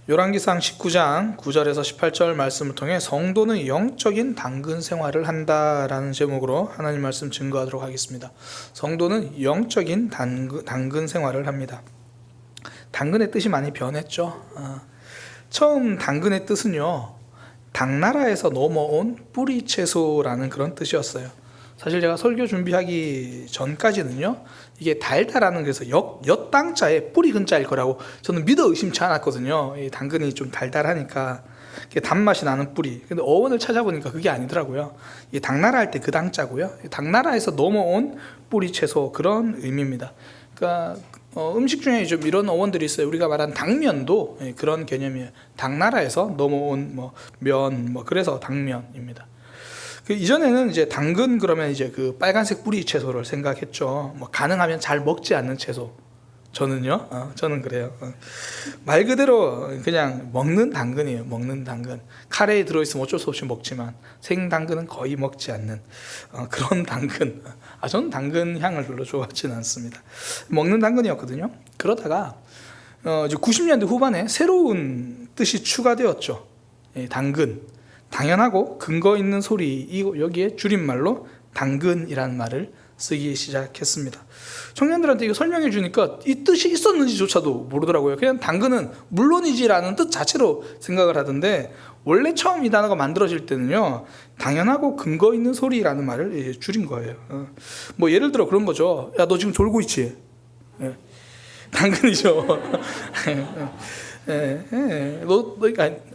열왕기상 19장 9절에서 18절 말씀을 통해 성도는 영적인 당근 생활을 한다라는 제목으로 하나님 말씀 증거하도록 하겠습니다. 성도는 영적인 당근 생활을 합니다. 당근의 뜻이 많이 변했죠. 처음 당근의 뜻은요, 당나라에서 넘어온 뿌리 채소라는 그런 뜻이었어요. 사실 제가 설교 준비하기 전까지는요, 이게 달달하는, 그래서 엿당자에 뿌리 근자일 거라고 저는 믿어 의심치 않았거든요. 이 당근이 좀 달달하니까 단맛이 나는 뿌리. 근데 어원을 찾아보니까 그게 아니더라고요. 이 당나라 할 때 그 당자고요, 당나라에서 넘어온 뿌리 채소, 그런 의미입니다. 그러니까 음식 중에 좀 이런 어원들이 있어요. 우리가 말한 당면도 그런 개념이에요. 당나라에서 넘어온 면, 그래서 당면입니다. 그 이전에는 이제 당근 그러면 이제 그 빨간색 뿌리 채소를 생각했죠. 가능하면 잘 먹지 않는 채소. 저는 그래요. 말 그대로 그냥 먹는 당근이에요. 먹는 당근. 카레에 들어있으면 어쩔 수 없이 먹지만 생 당근은 거의 먹지 않는 그런 당근. 저는 당근 향을 별로 좋아하지는 않습니다. 먹는 당근이었거든요. 그러다가 이제 90년대 후반에 새로운 뜻이 추가되었죠. 당근. 당연하고 근거 있는 소리, 여기에 줄임말로 당근이라는 말을 쓰기 시작했습니다. 청년들한테 이거 설명해 주니까 이 뜻이 있었는지조차도 모르더라고요. 그냥 당근은 물론이지라는 뜻 자체로 생각을 하던데, 원래 처음 이 단어가 만들어질 때는요, 당연하고 근거 있는 소리라는 말을 줄인 거예요. 예를 들어 그런 거죠. 야, 너 지금 졸고 있지? 당근이죠.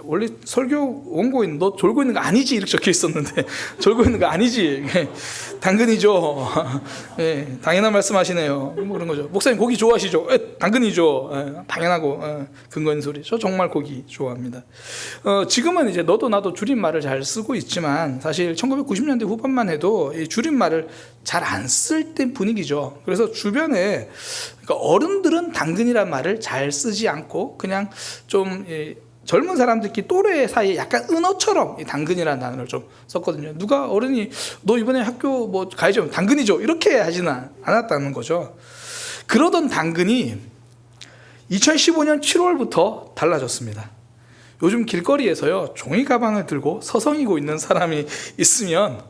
원래 설교 원고인 너 졸고 있는 거 아니지? 이렇게 적혀 있었는데 졸고 있는 거 아니지? 당근이죠. 당연한 말씀하시네요. 그런 거죠. 목사님 고기 좋아하시죠? 당근이죠. 당연하고 근거 있는 소리. 저 정말 고기 좋아합니다. 지금은 이제 너도 나도 줄임말을 잘 쓰고 있지만, 사실 1990년대 후반만 해도 이 줄임말을 잘 안 쓸 때 분위기죠. 그래서 주변에, 그러니까 어른들은 당근이란 말을 잘 쓰지 않고 그냥 좀 젊은 사람들끼리 또래 사이에 약간 은어처럼 이 당근이라는 단어를 좀 썼거든요. 누가 어른이 너 이번에 학교 가야죠, 당근이죠, 이렇게 하지는 않았다는 거죠. 그러던 당근이 2015년 7월부터 달라졌습니다. 요즘 길거리에서요, 종이 가방을 들고 서성이고 있는 사람이 있으면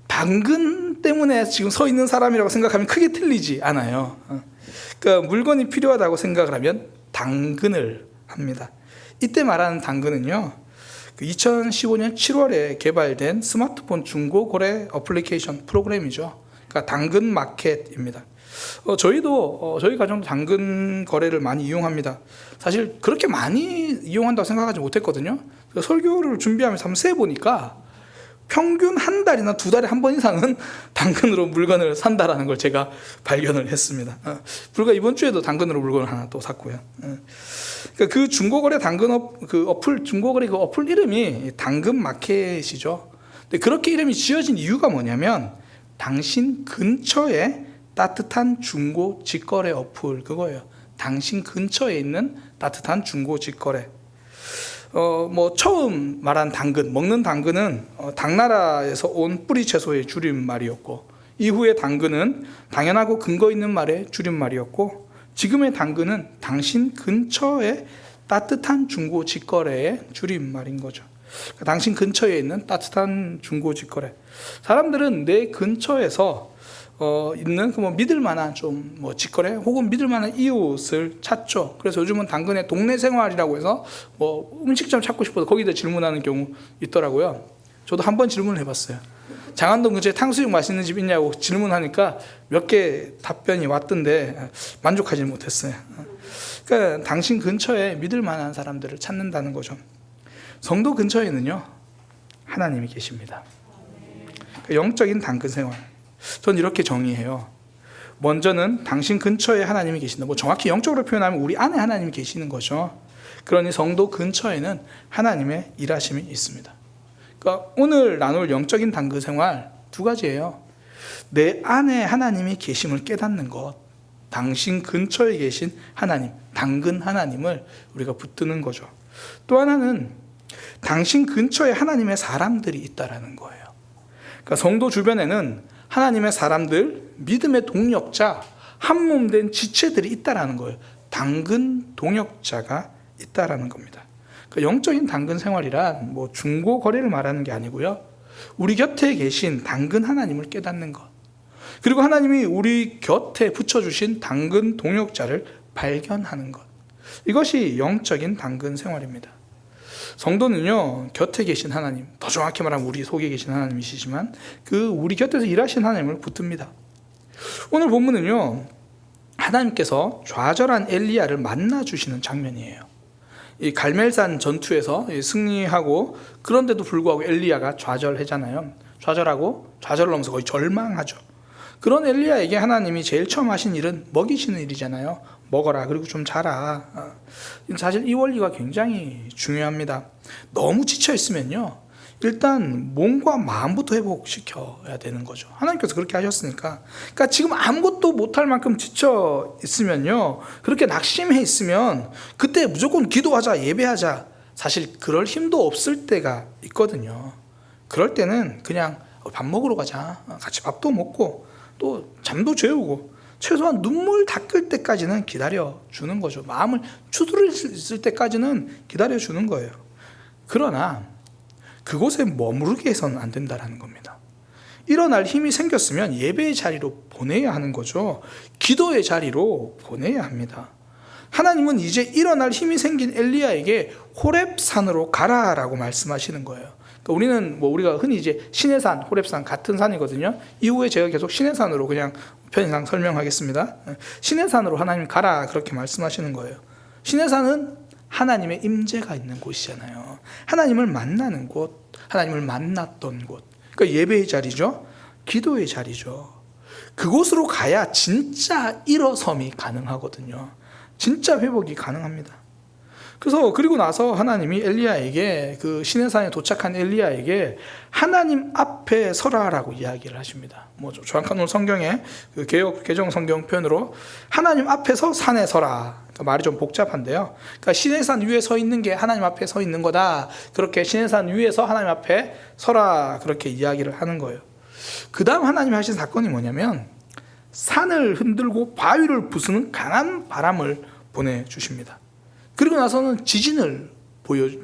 당근 때문에 지금 서 있는 사람이라고 생각하면 크게 틀리지 않아요. 그러니까 물건이 필요하다고 생각을 하면 당근을 합니다. 이때 말하는 당근은요, 2015년 7월에 개발된 스마트폰 중고 거래 어플리케이션 프로그램이죠. 그러니까 당근 마켓입니다. 저희 가정도 당근 거래를 많이 이용합니다. 사실 그렇게 많이 이용한다고 생각하지 못했거든요. 설교를 준비하면서 한번 세보니까 평균 한 달이나 두 달에 한 번 이상은 당근으로 물건을 산다라는 걸 제가 발견을 했습니다. 불과 이번 주에도 당근으로 물건을 하나 또 샀고요. 그러니까 그 중고거래 중고거래 그 어플 이름이 당근 마켓이죠. 근데 그렇게 이름이 지어진 이유가 뭐냐면, 당신 근처에 따뜻한 중고 직거래 어플, 그거예요. 당신 근처에 있는 따뜻한 중고 직거래. 처음 말한 당근, 먹는 당근은 당나라에서 온 뿌리 채소의 줄임말이었고, 이후에 당근은 당연하고 근거 있는 말의 줄임말이었고, 지금의 당근은 당신 근처에 따뜻한 중고 직거래의 줄임말인 거죠. 그러니까 당신 근처에 있는 따뜻한 중고 직거래. 사람들은 내 근처에서 있는 믿을 만한 직거래 혹은 믿을 만한 이웃을 찾죠. 그래서 요즘은 당근의 동네 생활이라고 해서 음식점 찾고 싶어서 거기다 질문하는 경우 있더라고요. 저도 한번 질문을 해봤어요. 장안동 근처에 탕수육 맛있는 집 있냐고 질문하니까 몇 개 답변이 왔던데 만족하지 못했어요. 그러니까 당신 근처에 믿을 만한 사람들을 찾는다는 거죠. 성도 근처에는요, 하나님이 계십니다. 그러니까 영적인 당근 생활. 전 이렇게 정의해요. 먼저는 당신 근처에 하나님이 계신다. 정확히 영적으로 표현하면 우리 안에 하나님이 계시는 거죠. 그러니 성도 근처에는 하나님의 일하심이 있습니다. 그러니까 오늘 나눌 영적인 당근 생활 두 가지예요. 내 안에 하나님이 계심을 깨닫는 것, 당신 근처에 계신 하나님, 당근 하나님을 우리가 붙드는 거죠. 또 하나는 당신 근처에 하나님의 사람들이 있다라는 거예요. 그러니까 성도 주변에는 하나님의 사람들, 믿음의 동력자, 한몸된 지체들이 있다라는 거예요. 당근 동역자가 있다라는 겁니다. 그러니까 영적인 당근 생활이란 뭐 중고 거래를 말하는 게 아니고요. 우리 곁에 계신 당근 하나님을 깨닫는 것. 그리고 하나님이 우리 곁에 붙여주신 당근 동역자를 발견하는 것. 이것이 영적인 당근 생활입니다. 성도는요, 곁에 계신 하나님, 더 정확히 말하면 우리 속에 계신 하나님이시지만 그 우리 곁에서 일하신 하나님을 붙듭니다. 오늘 본문은요, 하나님께서 좌절한 엘리야를 만나주시는 장면이에요. 이 갈멜산 전투에서 승리하고 그런데도 불구하고 엘리야가 좌절하잖아요. 좌절하고 좌절을 하면서 거의 절망하죠. 그런 엘리야에게 하나님이 제일 처음 하신 일은 먹이시는 일이잖아요. 먹어라, 그리고 좀 자라. 사실 이 원리가 굉장히 중요합니다. 너무 지쳐 있으면요, 일단 몸과 마음부터 회복시켜야 되는 거죠. 하나님께서 그렇게 하셨으니까. 그러니까 지금 아무것도 못할 만큼 지쳐 있으면요, 그렇게 낙심해 있으면 그때 무조건 기도하자, 예배하자, 사실 그럴 힘도 없을 때가 있거든요. 그럴 때는 그냥 밥 먹으러 가자, 같이 밥도 먹고 또 잠도 재우고 최소한 눈물 닦을 때까지는 기다려주는 거죠. 마음을 추스릴 수 있을 때까지는 기다려주는 거예요. 그러나 그곳에 머무르게 해서는 안 된다는 겁니다. 일어날 힘이 생겼으면 예배의 자리로 보내야 하는 거죠. 기도의 자리로 보내야 합니다. 하나님은 이제 일어날 힘이 생긴 엘리야에게 호렙산으로 가라라고 말씀하시는 거예요. 그러니까 우리는 우리가 흔히 이제 시내산, 호렙산 같은 산이거든요. 이후에 제가 계속 시내산으로 그냥 편의상 설명하겠습니다. 시내산으로 하나님 가라, 그렇게 말씀하시는 거예요. 시내산은 하나님의 임재가 있는 곳이잖아요. 하나님을 만나는 곳, 하나님을 만났던 곳. 그러니까 예배의 자리죠. 기도의 자리죠. 그곳으로 가야 진짜 일어섬이 가능하거든요. 진짜 회복이 가능합니다. 그래서 그리고 나서 하나님이 엘리야에게, 그 시내산에 도착한 엘리야에게 하나님 앞에 서라라고 이야기를 하십니다. 뭐 정확한 오늘 성경에 그 개정 성경 표현으로 하나님 앞에서 산에 서라. 그러니까 말이 좀 복잡한데요. 그러니까 시내산 위에 서 있는 게 하나님 앞에 서 있는 거다. 그렇게 시내산 위에서 하나님 앞에 서라, 그렇게 이야기를 하는 거예요. 그 다음 하나님이 하신 사건이 뭐냐면 산을 흔들고 바위를 부수는 강한 바람을 보내주십니다. 그리고 나서는 지진을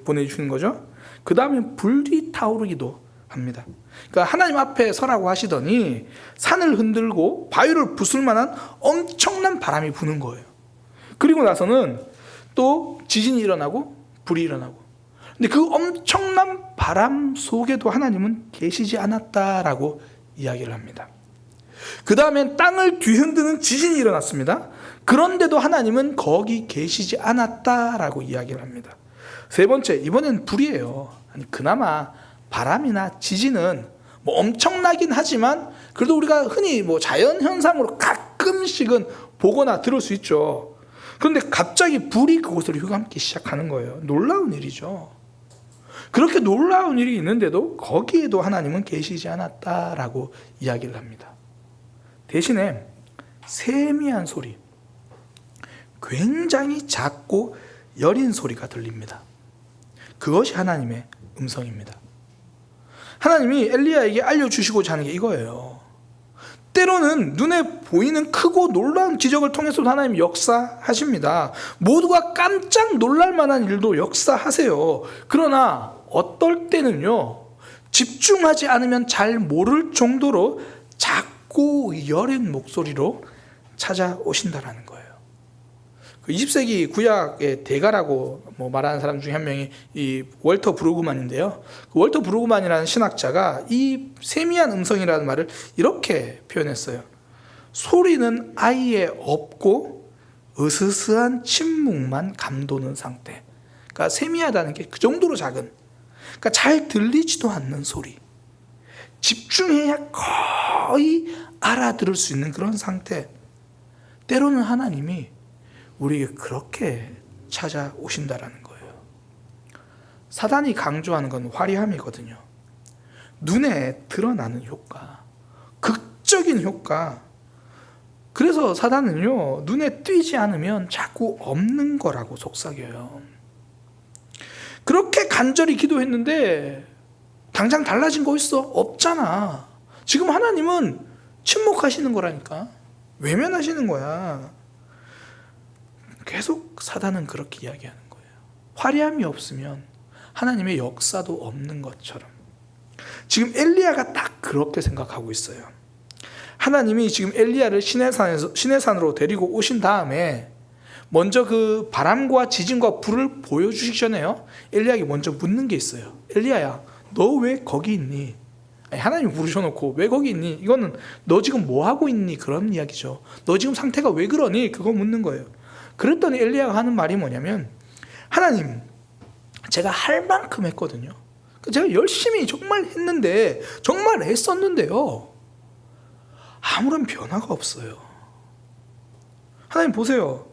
보내주시는 거죠. 그 다음에 불이 타오르기도 합니다. 그러니까 하나님 앞에 서라고 하시더니 산을 흔들고 바위를 부술 만한 엄청난 바람이 부는 거예요. 그리고 나서는 또 지진이 일어나고 불이 일어나고. 근데 그 엄청난 바람 속에도 하나님은 계시지 않았다라고 이야기를 합니다. 그 다음엔 땅을 뒤흔드는 지진이 일어났습니다. 그런데도 하나님은 거기 계시지 않았다라고 이야기를 합니다. 세 번째, 이번엔 불이에요. 아니, 그나마 바람이나 지진은 뭐 엄청나긴 하지만 그래도 우리가 흔히 뭐 자연현상으로 가끔씩은 보거나 들을 수 있죠. 그런데 갑자기 불이 그곳을 휘감기 시작하는 거예요. 놀라운 일이죠. 그렇게 놀라운 일이 있는데도 거기에도 하나님은 계시지 않았다라고 이야기를 합니다. 대신에 세미한 소리, 굉장히 작고 여린 소리가 들립니다. 그것이 하나님의 음성입니다. 하나님이 엘리야에게 알려주시고자 하는 게 이거예요. 때로는 눈에 보이는 크고 놀라운 기적을 통해서도 하나님이 역사하십니다. 모두가 깜짝 놀랄 만한 일도 역사하세요. 그러나 어떨 때는요, 집중하지 않으면 잘 모를 정도로 작고 여린 목소리로 찾아오신다라는 거예요. 20세기 구약의 대가라고 말하는 사람 중에 한 명이 이 월터 브루그만인데요. 그 월터 브루그만이라는 신학자가 이 세미한 음성이라는 말을 이렇게 표현했어요. 소리는 아예 없고 으스스한 침묵만 감도는 상태. 그러니까 세미하다는 게 그 정도로 작은, 그러니까 잘 들리지도 않는 소리, 집중해야 거의 알아들을 수 있는 그런 상태. 때로는 하나님이 우리에게 그렇게 찾아오신다라는 거예요. 사단이 강조하는 건 화려함이거든요. 눈에 드러나는 효과, 극적인 효과. 그래서 사단은요, 눈에 띄지 않으면 자꾸 없는 거라고 속삭여요. 그렇게 간절히 기도했는데 당장 달라진 거 있어? 없잖아. 지금 하나님은 침묵하시는 거라니까. 외면하시는 거야. 계속 사단은 그렇게 이야기하는 거예요. 화려함이 없으면 하나님의 역사도 없는 것처럼. 지금 엘리야가 딱 그렇게 생각하고 있어요. 하나님이 지금 엘리야를 시내산으로 데리고 오신 다음에 먼저 그 바람과 지진과 불을 보여주시기 전에요, 엘리야에게 먼저 묻는 게 있어요. 엘리야야, 너 왜 거기 있니? 아니, 하나님이 부르셔놓고 왜 거기 있니? 이거는 너 지금 뭐 하고 있니? 그런 이야기죠. 너 지금 상태가 왜 그러니? 그거 묻는 거예요. 그랬더니 엘리야가 하는 말이 뭐냐면, 하나님, 제가 할 만큼 했거든요. 제가 열심히 정말 했는데, 정말 애썼는데요, 아무런 변화가 없어요. 하나님 보세요.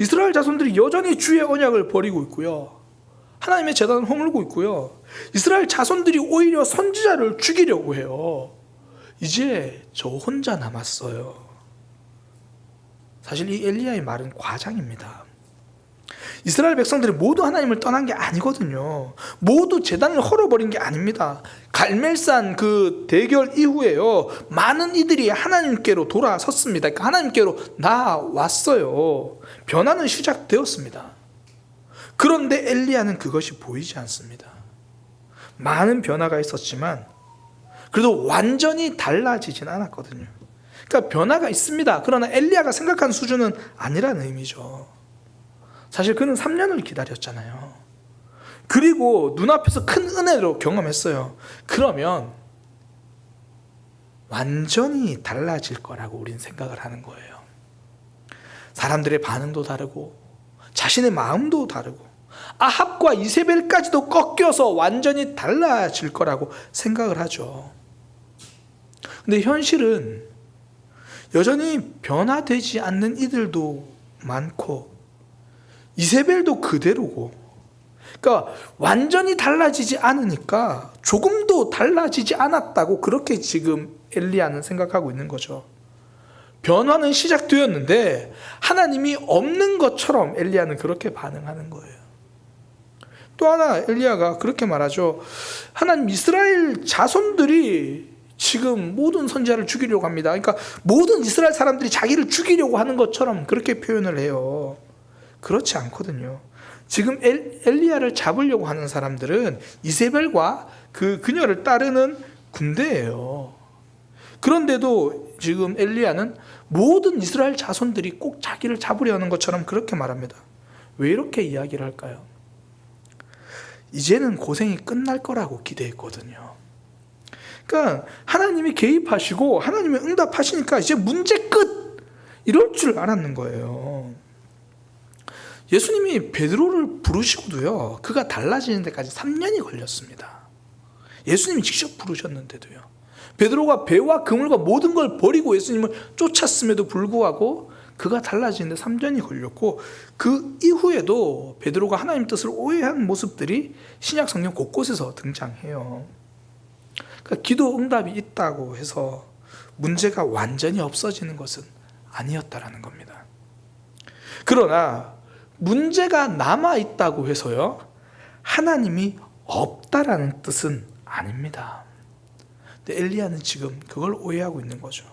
이스라엘 자손들이 여전히 주의 언약을 버리고 있고요, 하나님의 제단을 허물고 있고요, 이스라엘 자손들이 오히려 선지자를 죽이려고 해요. 이제 저 혼자 남았어요. 사실 이 엘리야의 말은 과장입니다. 이스라엘 백성들이 모두 하나님을 떠난 게 아니거든요. 모두 제단을 헐어버린 게 아닙니다. 갈멜산 그 대결 이후에요, 많은 이들이 하나님께로 돌아섰습니다. 그러니까 하나님께로 나왔어요. 변화는 시작되었습니다. 그런데 엘리야는 그것이 보이지 않습니다. 많은 변화가 있었지만 그래도 완전히 달라지진 않았거든요. 그러니까 변화가 있습니다. 그러나 엘리야가 생각한 수준은 아니라는 의미죠. 사실 그는 3년을 기다렸잖아요. 그리고 눈앞에서 큰 은혜로 경험했어요. 그러면 완전히 달라질 거라고 우리는 생각을 하는 거예요. 사람들의 반응도 다르고 자신의 마음도 다르고 아합과 이세벨까지도 꺾여서 완전히 달라질 거라고 생각을 하죠. 근데 현실은 여전히 변화되지 않는 이들도 많고 이세벨도 그대로고, 그러니까 완전히 달라지지 않으니까 조금도 달라지지 않았다고 그렇게 지금 엘리야는 생각하고 있는 거죠. 변화는 시작되었는데 하나님이 없는 것처럼 엘리야는 그렇게 반응하는 거예요. 또 하나 엘리야가 그렇게 말하죠. 하나님, 이스라엘 자손들이 지금 모든 선지자를 죽이려고 합니다. 그러니까 모든 이스라엘 사람들이 자기를 죽이려고 하는 것처럼 그렇게 표현을 해요. 그렇지 않거든요. 지금 엘리야를 잡으려고 하는 사람들은 이세벨과 그녀를 따르는 군대예요. 그런데도 지금 엘리야는 모든 이스라엘 자손들이 꼭 자기를 잡으려 하는 것처럼 그렇게 말합니다. 왜 이렇게 이야기를 할까요? 이제는 고생이 끝날 거라고 기대했거든요. 그러니까 하나님이 개입하시고 하나님이 응답하시니까 이제 문제 끝! 이럴 줄 알았는 거예요. 예수님이 베드로를 부르시고도요, 그가 달라지는 데까지 3년이 걸렸습니다. 예수님이 직접 부르셨는데도요. 베드로가 배와 그물과 모든 걸 버리고 예수님을 쫓았음에도 불구하고 그가 달라지는데 3년이 걸렸고, 그 이후에도 베드로가 하나님 뜻을 오해한 모습들이 신약 성경 곳곳에서 등장해요. 그러니까 기도 응답이 있다고 해서 문제가 완전히 없어지는 것은 아니었다라는 겁니다. 그러나 문제가 남아있다고 해서요, 하나님이 없다라는 뜻은 아닙니다. 근데 엘리야는 지금 그걸 오해하고 있는 거죠.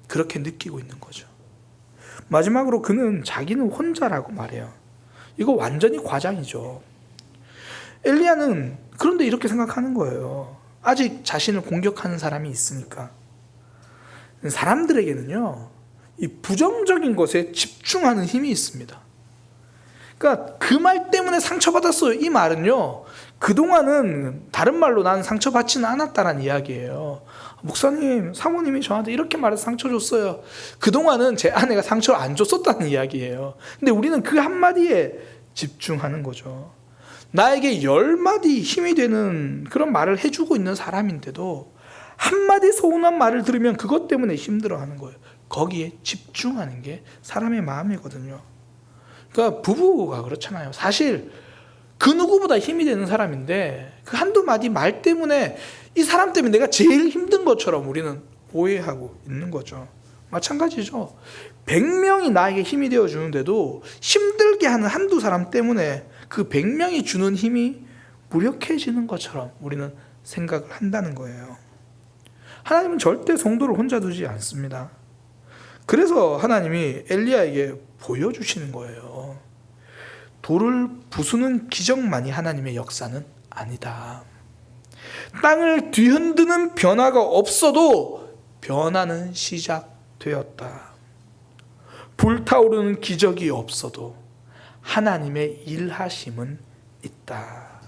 그렇게 느끼고 있는 거죠. 마지막으로 그는 자기는 혼자라고 말해요. 이거 완전히 과장이죠. 엘리야는 그런데 이렇게 생각하는 거예요. 아직 자신을 공격하는 사람이 있으니까. 사람들에게는요, 이 부정적인 것에 집중하는 힘이 있습니다. 그러니까 그 말 때문에 상처받았어요. 이 말은요, 그동안은 다른 말로 나는 상처받지는 않았다는 이야기예요. 목사님, 사모님이 저한테 이렇게 말해서 상처 줬어요. 그동안은 제 아내가 상처를 안 줬었다는 이야기예요. 근데 우리는 그 한마디에 집중하는 거죠. 나에게 10마디 힘이 되는 그런 말을 해주고 있는 사람인데도 한마디 서운한 말을 들으면 그것 때문에 힘들어하는 거예요. 거기에 집중하는 게 사람의 마음이거든요. 그러니까 부부가 그렇잖아요. 사실 그 누구보다 힘이 되는 사람인데 그 한두 마디 말 때문에 이 사람 때문에 내가 제일 힘든 것처럼 우리는 오해하고 있는 거죠. 마찬가지죠. 100명이 나에게 힘이 되어주는데도 힘들게 하는 한두 사람 때문에 그 100명이 주는 힘이 무력해지는 것처럼 우리는 생각을 한다는 거예요. 하나님은 절대 성도를 혼자 두지 않습니다. 그래서 하나님이 엘리야에게 보여주시는 거예요. 돌을 부수는 기적만이 하나님의 역사는 아니다. 땅을 뒤흔드는 변화가 없어도 변화는 시작되었다. 불타오르는 기적이 없어도 하나님의 일하심은 있다.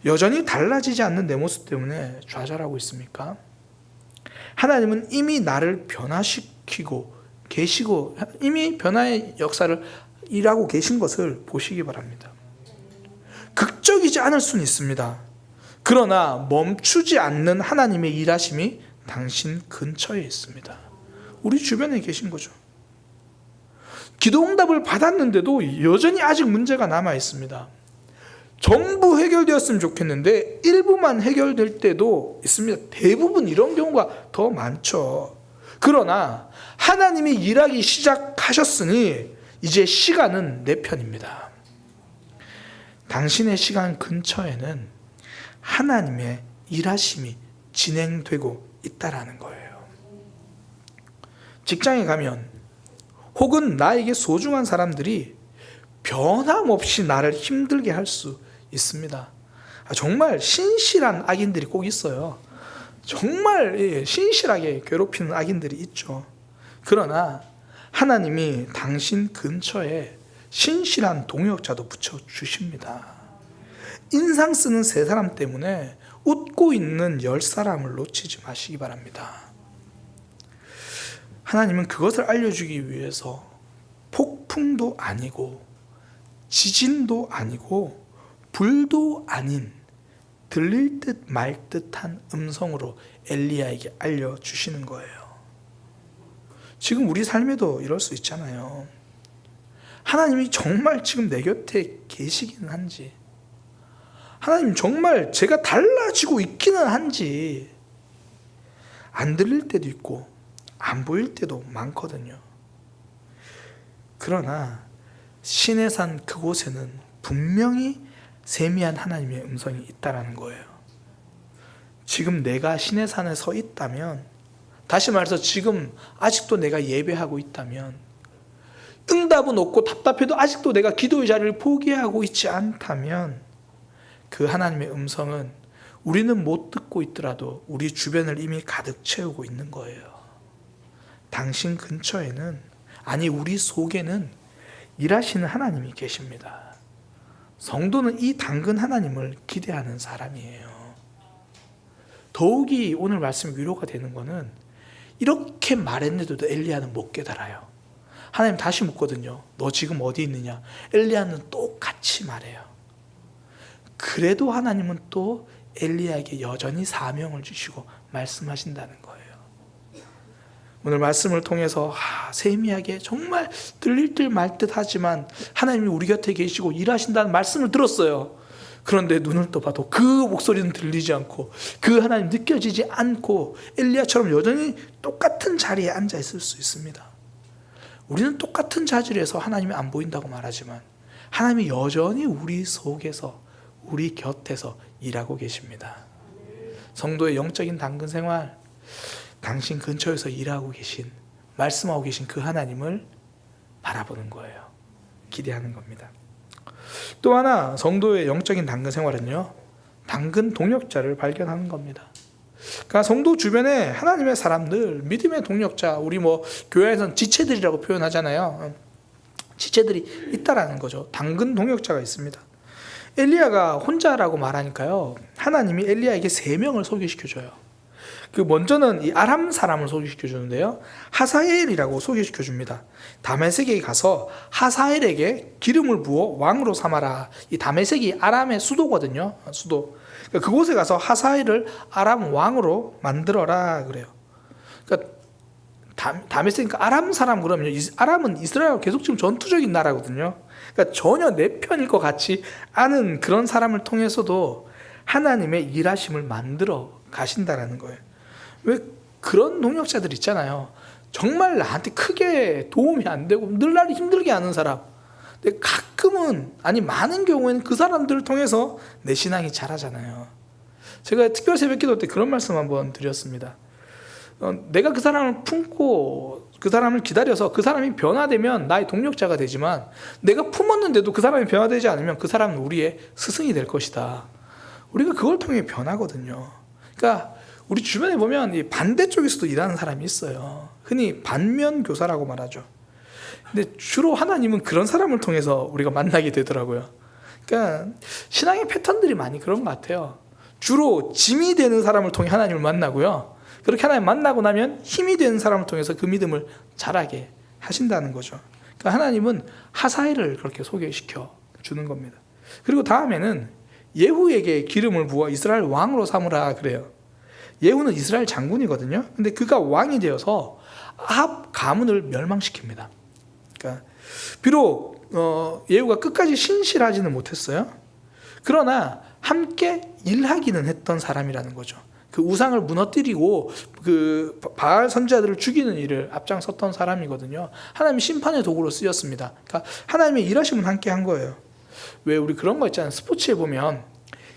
여전히 달라지지 않는 내 모습 때문에 좌절하고 있습니까? 하나님은 이미 나를 변화시키고 계시고 이미 변화의 역사를 일하고 계신 것을 보시기 바랍니다. 극적이지 않을 수는 있습니다. 그러나 멈추지 않는 하나님의 일하심이 당신 근처에 있습니다. 우리 주변에 계신 거죠. 기도응답을 받았는데도 여전히 아직 문제가 남아 있습니다. 전부 해결되었으면 좋겠는데 일부만 해결될 때도 있습니다. 대부분 이런 경우가 더 많죠. 그러나 하나님이 일하기 시작하셨으니 이제 시간은 내 편입니다. 당신의 시간 근처에는 하나님의 일하심이 진행되고 있다라는 거예요. 직장에 가면 혹은 나에게 소중한 사람들이 변함없이 나를 힘들게 할 수 있습니다. 정말 신실한 악인들이 꼭 있어요. 정말 신실하게 괴롭히는 악인들이 있죠. 그러나 하나님이 당신 근처에 신실한 동역자도 붙여주십니다. 인상 쓰는 3사람 때문에 웃고 있는 10사람을 놓치지 마시기 바랍니다. 하나님은 그것을 알려주기 위해서 폭풍도 아니고 지진도 아니고 불도 아닌 들릴 듯 말 듯한 음성으로 엘리야에게 알려주시는 거예요. 지금 우리 삶에도 이럴 수 있잖아요. 하나님이 정말 지금 내 곁에 계시기는 한지, 하나님 정말 제가 달라지고 있기는 한지 안 들릴 때도 있고 안 보일 때도 많거든요. 그러나 신의 산 그곳에는 분명히 세미한 하나님의 음성이 있다라는 거예요. 지금 내가 신의 산에 서 있다면, 다시 말해서 지금 아직도 내가 예배하고 있다면, 응답은 없고 답답해도 아직도 내가 기도의 자리를 포기하고 있지 않다면 그 하나님의 음성은 우리는 못 듣고 있더라도 우리 주변을 이미 가득 채우고 있는 거예요. 당신 근처에는, 아니 우리 속에는 일하시는 하나님이 계십니다. 성도는 이 당근 하나님을 기대하는 사람이에요. 더욱이 오늘 말씀 위로가 되는 것은 이렇게 말했는데도 엘리야는 못 깨달아요. 하나님 다시 묻거든요. 너 지금 어디 있느냐? 엘리야는 똑같이 말해요. 그래도 하나님은 또 엘리야에게 여전히 사명을 주시고 말씀하신다는 거예요. 오늘 말씀을 통해서 세미하게 정말 들릴 듯 말 듯 하지만 하나님이 우리 곁에 계시고 일하신다는 말씀을 들었어요. 그런데 눈을 떠봐도 그 목소리는 들리지 않고 그 하나님 느껴지지 않고 엘리야처럼 여전히 똑같은 자리에 앉아 있을 수 있습니다. 우리는 똑같은 자질에서 하나님이 안 보인다고 말하지만 하나님이 여전히 우리 속에서 우리 곁에서 일하고 계십니다. 성도의 영적인 당근 생활, 당신 근처에서 일하고 계신, 말씀하고 계신 그 하나님을 바라보는 거예요. 기대하는 겁니다. 또 하나 성도의 영적인 당근 생활은요, 당근 동역자를 발견하는 겁니다. 그러니까 성도 주변에 하나님의 사람들, 믿음의 동역자, 우리 교회에서는 지체들이라고 표현하잖아요. 지체들이 있다라는 거죠. 당근 동역자가 있습니다. 엘리야가 혼자라고 말하니까요, 하나님이 엘리야에게 3명을 소개시켜줘요. 그 먼저는 이 아람 사람을 소개시켜 주는데요, 하사엘이라고 소개시켜 줍니다. 다메섹에 가서 하사엘에게 기름을 부어 왕으로 삼아라. 이 다메섹이 아람의 수도거든요. 수도. 그러니까 그곳에 가서 하사엘을 아람 왕으로 만들어라 그래요. 그러니까 다메섹이니까 아람 사람, 그러면 아람은 이스라엘과 계속 지금 전투적인 나라거든요. 그러니까 전혀 내 편일 것 같지 않은 그런 사람을 통해서도 하나님의 일하심을 만들어 가신다라는 거예요. 왜 그런 동역자들 있잖아요. 정말 나한테 크게 도움이 안 되고 늘 나를 힘들게 하는 사람. 근데 가끔은, 아니 많은 경우에는 그 사람들을 통해서 내 신앙이 자라잖아요. 제가 특별 새벽 기도 때 그런 말씀 한번 드렸습니다. 내가 그 사람을 품고 그 사람을 기다려서 그 사람이 변화되면 나의 동력자가 되지만 내가 품었는데도 그 사람이 변화되지 않으면 그 사람은 우리의 스승이 될 것이다. 우리가 그걸 통해 변하거든요. 그러니까 우리 주변에 보면 이 반대쪽에서도 일하는 사람이 있어요. 흔히 반면교사라고 말하죠. 근데 주로 하나님은 그런 사람을 통해서 우리가 만나게 되더라고요. 그러니까 신앙의 패턴들이 많이 그런 것 같아요. 주로 짐이 되는 사람을 통해 하나님을 만나고요. 그렇게 하나님 만나고 나면 힘이 되는 사람을 통해서 그 믿음을 자라게 하신다는 거죠. 그러니까 하나님은 하사엘을 그렇게 소개시켜 주는 겁니다. 그리고 다음에는 예후에게 기름을 부어 이스라엘 왕으로 삼으라 그래요. 예후는 이스라엘 장군이거든요. 근데 그가 왕이 되어서 아합 가문을 멸망시킵니다. 그러니까 비록 예후가 끝까지 신실하지는 못했어요. 그러나 함께 일하기는 했던 사람이라는 거죠. 그 우상을 무너뜨리고 그 바알 선지자들을 죽이는 일을 앞장섰던 사람이거든요. 하나님이 심판의 도구로 쓰였습니다. 그러니까 하나님의 일하심은 함께 한 거예요. 왜 우리 그런 거 있잖아요. 스포츠에 보면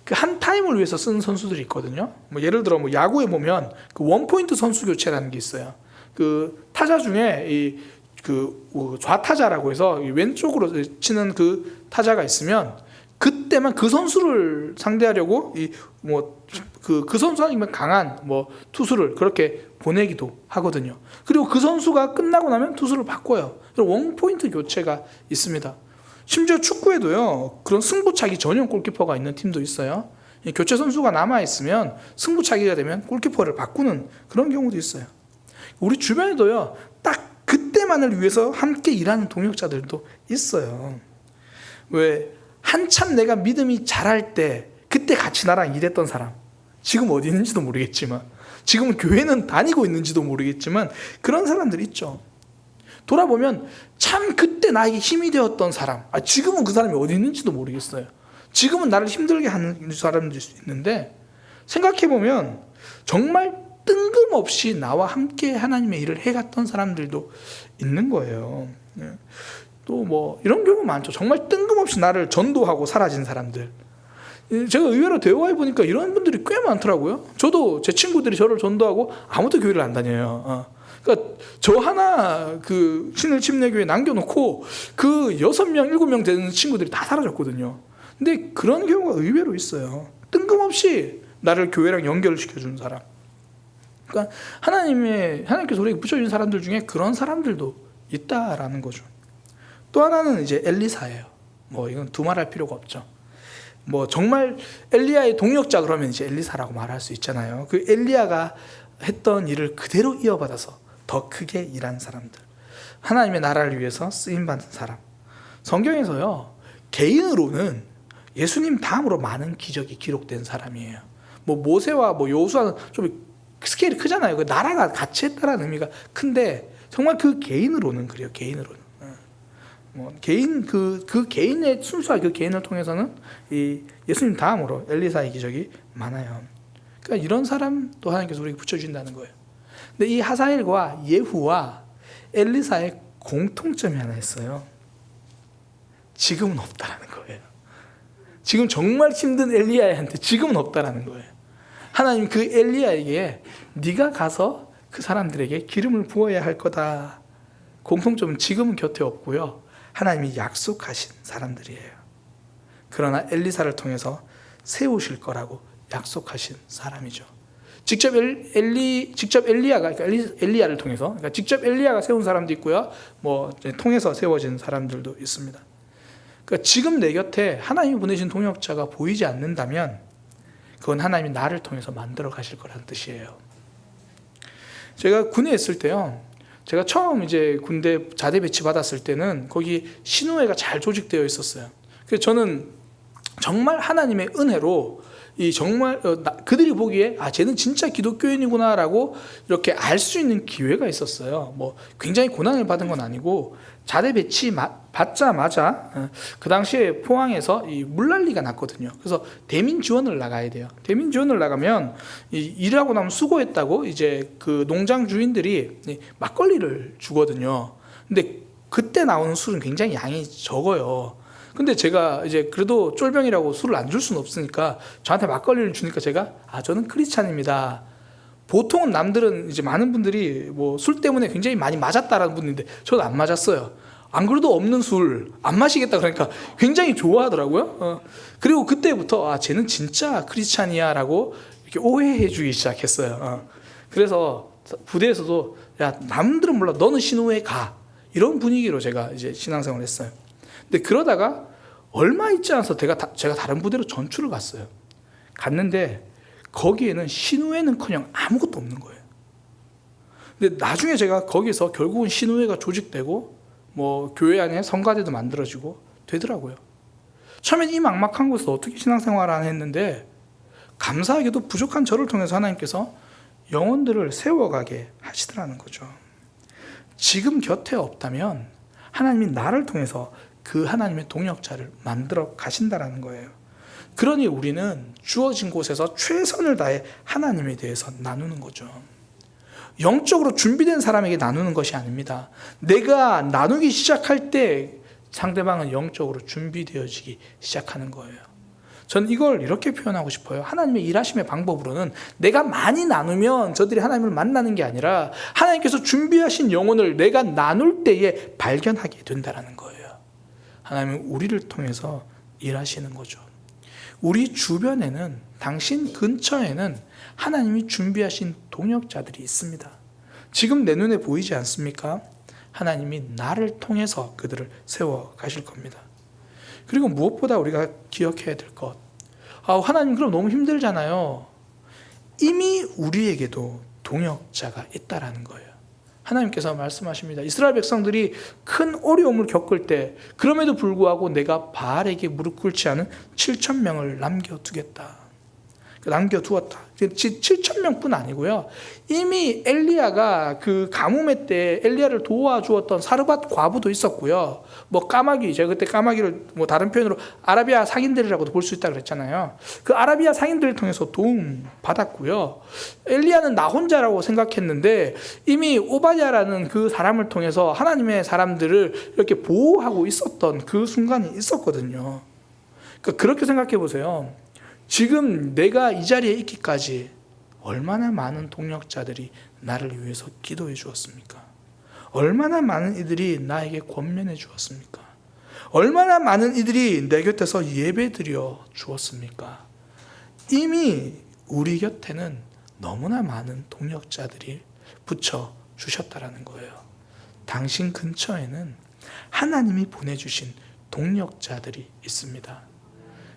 그 한 타임을 위해서 쓰는 선수들이 있거든요. 뭐 예를 들어 뭐 야구에 보면 그 원포인트 선수 교체라는 게 있어요. 그 타자 중에 좌타자라고 해서 왼쪽으로 치는 그 타자가 있으면 그때만 그 선수를 상대하려고 그 선수 아니면 강한 투수를 그렇게 보내기도 하거든요. 그리고 그 선수가 끝나고 나면 투수를 바꿔요. 그리고 원포인트 교체가 있습니다. 심지어 축구에도요, 그런 승부차기 전용 골키퍼가 있는 팀도 있어요. 교체 선수가 남아있으면 승부차기가 되면 골키퍼를 바꾸는 그런 경우도 있어요. 우리 주변에도요, 딱 그때만을 위해서 함께 일하는 동역자들도 있어요. 왜 한참 내가 믿음이 자랄 때 그때 같이 나랑 일했던 사람, 지금 어디 있는지도 모르겠지만, 지금은 교회는 다니고 있는지도 모르겠지만 그런 사람들 있죠. 돌아보면 참 그때 나에게 힘이 되었던 사람, 지금은 그 사람이 어디 있는지도 모르겠어요. 지금은 나를 힘들게 하는 사람일 수 있는데, 생각해보면 정말 뜬금없이 나와 함께 하나님의 일을 해갔던 사람들도 있는 거예요. 또 이런 경우 많죠. 정말 뜬금없이 나를 전도하고 사라진 사람들. 제가 의외로 대화해 보니까 이런 분들이 꽤 많더라고요. 저도 제 친구들이 저를 전도하고 아무도 교회를 안 다녀요. 그러니까 저 하나 그 신을 침례교회 남겨놓고 그 6명, 7명 되는 친구들이 다 사라졌거든요. 근데 그런 경우가 의외로 있어요. 뜬금없이 나를 교회랑 연결을 시켜주는 사람. 그러니까 하나님께서 우리에게 붙여준 사람들 중에 그런 사람들도 있다라는 거죠. 또 하나는 이제 엘리사예요. 이건 두말할 필요가 없죠. 정말 엘리야의 동역자 그러면 이제 엘리사라고 말할 수 있잖아요. 그 엘리야가 했던 일을 그대로 이어받아서 더 크게 일한 사람들, 하나님의 나라를 위해서 쓰임받은 사람. 성경에서요, 개인으로는 예수님 다음으로 많은 기적이 기록된 사람이에요. 모세와 여호수아는 좀 스케일이 크잖아요. 그 나라가 같이 했다라는 의미가 큰데 정말 그 개인으로는 그래요. 개인으로는 개인 그 개인의 순수한 그 개인을 통해서는 이 예수님 다음으로 엘리사의 기적이 많아요. 그러니까 이런 사람도 하나님께서 우리에게 붙여주신다는 거예요. 근데 이 하사엘과 예후와 엘리사의 공통점이 하나 있어요. 지금은 없다라는 거예요. 지금 정말 힘든 엘리야한테 지금은 없다라는 거예요. 하나님 그 엘리야에게 네가 가서 그 사람들에게 기름을 부어야 할 거다. 공통점은 지금은 곁에 없고요. 하나님이 약속하신 사람들이에요. 그러나 엘리사를 통해서 세우실 거라고 약속하신 사람이죠. 직접 엘리야가, 그러니까 엘리야를 통해서, 그러니까 직접 엘리야가 세운 사람도 있고요. 통해서 세워진 사람들도 있습니다. 그러니까 지금 내 곁에 하나님이 보내신 동역자가 보이지 않는다면 그건 하나님이 나를 통해서 만들어 가실 거라는 뜻이에요. 제가 군에 있을 때요, 제가 처음 이제 군대 자대 배치 받았을 때는 거기 신우회가 잘 조직되어 있었어요. 그래서 저는 정말 하나님의 은혜로 정말 그들이 보기에 쟤는 진짜 기독교인이구나라고 이렇게 알 수 있는 기회가 있었어요. 굉장히 고난을 받은 건 아니고 자대 배치 받자마자 그 당시에 포항에서 물난리가 났거든요. 그래서 대민 지원을 나가야 돼요. 대민 지원을 나가면 일하고 나면 수고했다고 이제 그 농장 주인들이 막걸리를 주거든요. 근데 그때 나오는 술은 굉장히 양이 적어요. 근데 제가 이제 그래도 쫄병이라고 술을 안 줄 수는 없으니까 저한테 막걸리를 주니까 제가 저는 크리스찬입니다. 보통은 남들은 이제 많은 분들이 뭐 술 때문에 굉장히 많이 맞았다라는 분인데 저는 안 맞았어요. 안 그래도 없는 술 안 마시겠다 그러니까 굉장히 좋아하더라고요. 그리고 그때부터 아 쟤는 진짜 크리스찬이야라고 이렇게 오해해주기 시작했어요. 그래서 부대에서도 야 남들은 몰라 너는 신우회 가 이런 분위기로 제가 이제 신앙생활을 했어요. 근데 그러다가 얼마 있지 않아서 제가 다른 부대로 전출을 갔어요. 갔는데 거기에는 신우회는커녕 아무것도 없는 거예요. 근데 나중에 제가 거기서 결국은 신우회가 조직되고 뭐 교회 안에 성가대도 만들어지고 되더라고요. 처음엔 이 막막한 곳에서 어떻게 신앙생활을 안 했는데 감사하게도 부족한 저를 통해서 하나님께서 영혼들을 세워가게 하시더라는 거죠. 지금 곁에 없다면 하나님이 나를 통해서 그 하나님의 동역자를 만들어 가신다라는 거예요. 그러니 우리는 주어진 곳에서 최선을 다해 하나님에 대해서 나누는 거죠. 영적으로 준비된 사람에게 나누는 것이 아닙니다. 내가 나누기 시작할 때 상대방은 영적으로 준비되어지기 시작하는 거예요. 저는 이걸 이렇게 표현하고 싶어요. 하나님의 일하심의 방법으로는 내가 많이 나누면 저들이 하나님을 만나는 게 아니라 하나님께서 준비하신 영혼을 내가 나눌 때에 발견하게 된다는 거예요. 하나님은 우리를 통해서 일하시는 거죠. 우리 주변에는 당신 근처에는 하나님이 준비하신 동역자들이 있습니다. 지금 내 눈에 보이지 않습니까? 하나님이 나를 통해서 그들을 세워 가실 겁니다. 그리고 무엇보다 우리가 기억해야 될 것. 하나님 그럼 너무 힘들잖아요. 이미 우리에게도 동역자가 있다라는 거예요. 하나님께서 말씀하십니다. 이스라엘 백성들이 큰 어려움을 겪을 때 그럼에도 불구하고 내가 바알에게 무릎 꿇지 않은 7,000명을 남겨두겠다. 남겨두었다. 7,000명뿐 아니고요. 이미 엘리야가 그 가뭄의 때 엘리야를 도와주었던 사르밧 과부도 있었고요. 뭐 까마귀, 제가 그때 까마귀를 뭐 다른 표현으로 아라비아 상인들이라고도 볼 수 있다고 그랬잖아요. 그 아라비아 상인들을 통해서 도움 받았고요. 엘리야는 나 혼자라고 생각했는데 이미 오바댜라는 그 사람을 통해서 하나님의 사람들을 이렇게 보호하고 있었던 그 순간이 있었거든요. 그러니까 그렇게 생각해 보세요. 지금 내가 이 자리에 있기까지 얼마나 많은 동역자들이 나를 위해서 기도해 주었습니까? 얼마나 많은 이들이 나에게 권면해 주었습니까? 얼마나 많은 이들이 내 곁에서 예배 드려 주었습니까? 이미 우리 곁에는 너무나 많은 동역자들이 붙여 주셨다라는 거예요. 당신 근처에는 하나님이 보내주신 동역자들이 있습니다.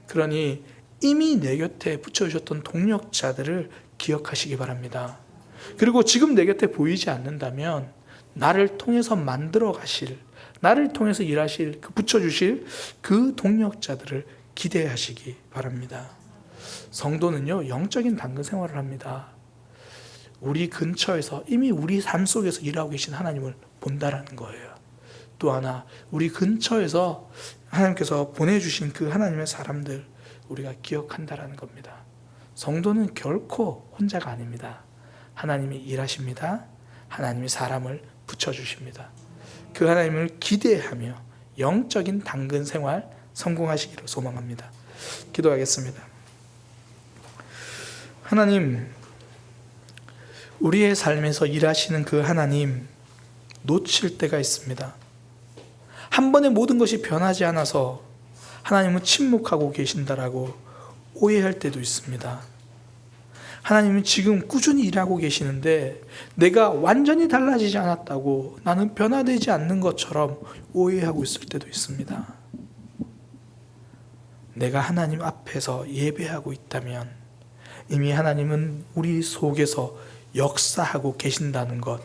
그러니 이미 내 곁에 붙여주셨던 동역자들을 기억하시기 바랍니다. 그리고 지금 내 곁에 보이지 않는다면 나를 통해서 만들어 가실, 나를 통해서 일하실, 붙여주실 그 동역자들을 기대하시기 바랍니다. 성도는요, 영적인 당근 생활을 합니다. 우리 근처에서 이미 우리 삶 속에서 일하고 계신 하나님을 본다라는 거예요. 또 하나, 우리 근처에서 하나님께서 보내주신 그 하나님의 사람들, 우리가 기억한다라는 겁니다. 성도는 결코 혼자가 아닙니다. 하나님이 일하십니다. 하나님이 사람을 붙여주십니다. 그 하나님을 기대하며 영적인 당근 생활 성공하시기를 소망합니다. 기도하겠습니다. 하나님, 우리의 삶에서 일하시는 그 하나님 놓칠 때가 있습니다. 한 번에 모든 것이 변하지 않아서 하나님은 침묵하고 계신다라고 오해할 때도 있습니다. 하나님은 지금 꾸준히 일하고 계시는데 내가 완전히 달라지지 않았다고, 나는 변화되지 않는 것처럼 오해하고 있을 때도 있습니다. 내가 하나님 앞에서 예배하고 있다면 이미 하나님은 우리 속에서 역사하고 계신다는 것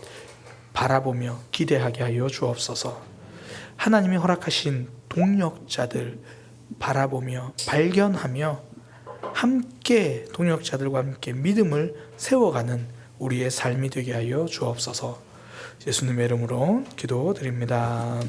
바라보며 기대하게 하여 주옵소서. 하나님이 허락하신 동역자들 바라보며 발견하며 함께 동역자들과 함께 믿음을 세워가는 우리의 삶이 되게 하여 주옵소서. 예수님의 이름으로 기도드립니다.